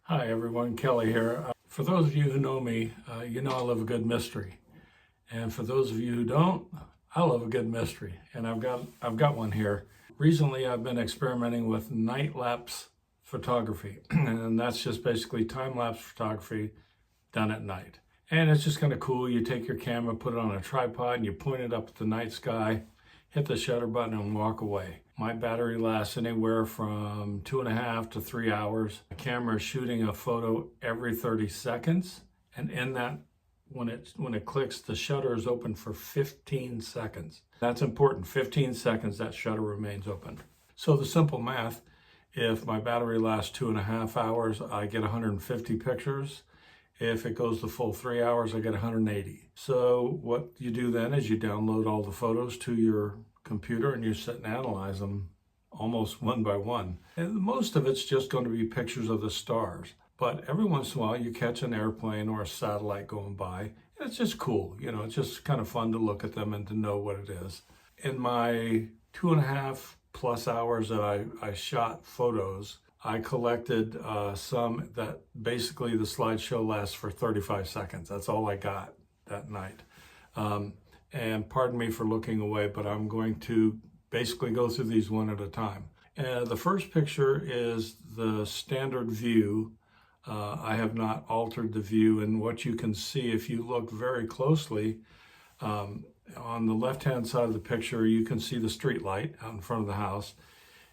Hi everyone, Kelly here. For those of you who know me, you know I love a good mystery. And for those of you who don't, I love a good mystery. And I've got one here. Recently I've been experimenting with night lapse photography. And that's just basically time-lapse photography done at night. And it's just kind of cool. You take your camera, put it on a tripod, and you point it up at the night sky, hit the shutter button and walk away. My battery lasts anywhere from 2.5 to 3 hours. The camera is shooting a photo every 30 seconds. And in that, when it clicks, the shutter is open for 15 seconds. That's important. 15 seconds, that shutter remains open. So the simple math, if my battery lasts 2.5 hours, I get 150 pictures. If it goes the full 3 hours, I get 180. So what you do then is you download all the photos to your computer and you sit and analyze them almost one by one. And most of it's just going to be pictures of the stars. But every once in a while you catch an airplane or a satellite going by. And it's just cool. You know, it's just kind of fun to look at them and to know what it is. In my 2.5+ hours that I shot photos, I collected some that basically the slideshow lasts for 35 seconds. That's all I got that night. And pardon me for looking away, but I'm going to basically go through these one at a time. The first picture is the standard view. I have not altered the view, and what you can see if you look very closely, on the left-hand side of the picture, you can see the street light out in front of the house.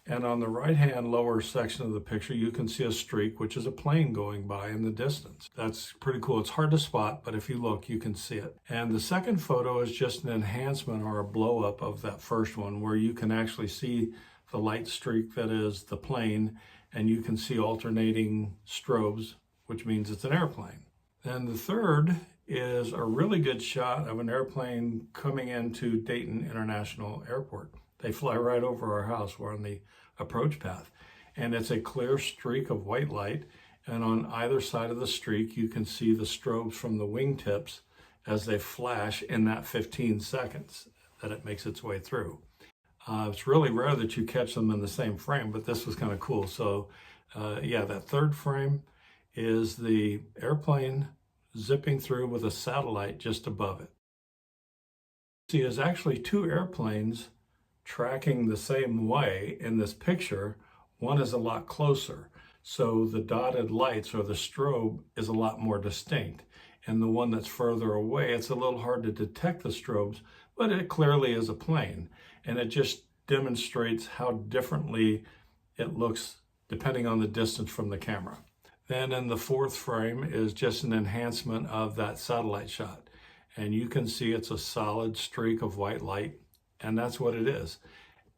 And on the right-hand lower section of the picture, you can see a streak, which is a plane going by in the distance. That's pretty cool. It's hard to spot, but if you look, you can see it. And the second photo is just an enhancement or a blow-up of that first one, where you can actually see the light streak that is the plane, and you can see alternating strobes, which means it's an airplane. Then the third is a really good shot of an airplane coming into Dayton International Airport. They fly right over our house. We're on the approach path. And it's a clear streak of white light. And on either side of the streak, you can see the strobes from the wingtips as they flash in that 15 seconds that it makes its way through. It's really rare that you catch them in the same frame, but this was kind of cool. So yeah, that third frame is the airplane zipping through with a satellite just above it. See, there's actually two airplanes tracking the same way in this picture. One is a lot closer, so the dotted lights or the strobe is a lot more distinct, and the one that's further away, it's a little hard to detect the strobes, but it clearly is a plane, and it just demonstrates how differently it looks depending on the distance from the camera. Then in the fourth frame is just an enhancement of that satellite shot, and you can see it's a solid streak of white light. And that's what it is.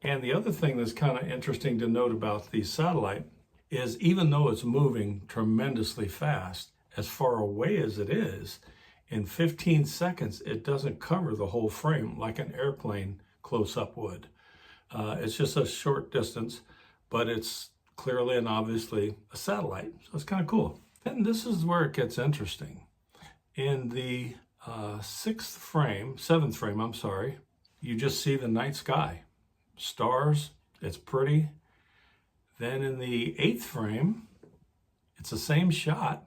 And the other thing that's kind of interesting to note about the satellite is even though it's moving tremendously fast, as far away as it is, in 15 seconds, it doesn't cover the whole frame like an airplane close-up would. It's just a short distance, but it's clearly and obviously a satellite. So it's kind of cool. And this is where it gets interesting. In the seventh frame, I'm sorry, you just see the night sky, stars, it's pretty. Then in the eighth frame, it's the same shot,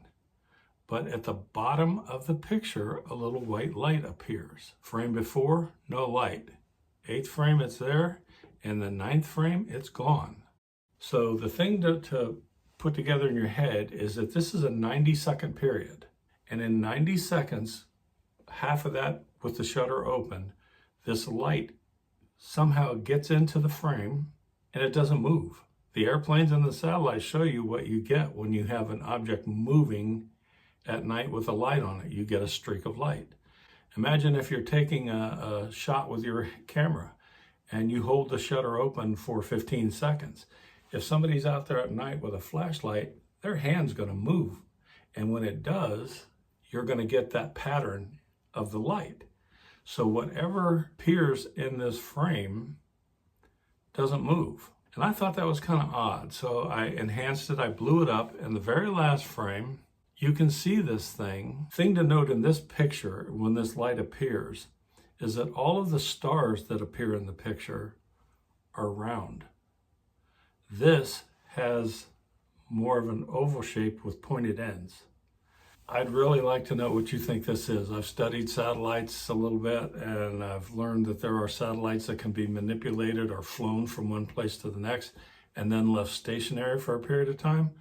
but at the bottom of the picture, a little white light appears. Frame before, no light. Eighth frame, it's there. And the ninth frame, it's gone. So the thing to put together in your head is that this is a 90-second period. And in 90 seconds, half of that with the shutter open, this light somehow gets into the frame and it doesn't move. The airplanes and the satellites show you what you get when you have an object moving at night with a light on it. You get a streak of light. Imagine if you're taking a shot with your camera and you hold the shutter open for 15 seconds. If somebody's out there at night with a flashlight, their hand's going to move. And when it does, you're going to get that pattern of the light. So whatever appears in this frame doesn't move. And I thought that was kind of odd. So I enhanced it, I blew it up. In the very last frame, you can see this thing. Thing to note in this picture, when this light appears, is that all of the stars that appear in the picture are round. This has more of an oval shape with pointed ends. I'd really like to know what you think this is. I've studied satellites a little bit, and I've learned that there are satellites that can be manipulated or flown from one place to the next and then left stationary for a period of time.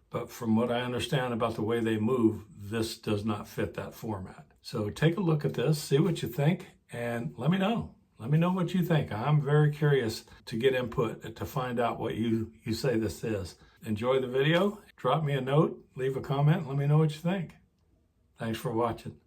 But from what I understand about the way they move, this does not fit that format. So take a look at this, see what you think, and let me know. Let me know what you think. I'm very curious to get input to find out what you say this is. Enjoy the video. Drop me a note, leave a comment, let me know what you think. Thanks for watching.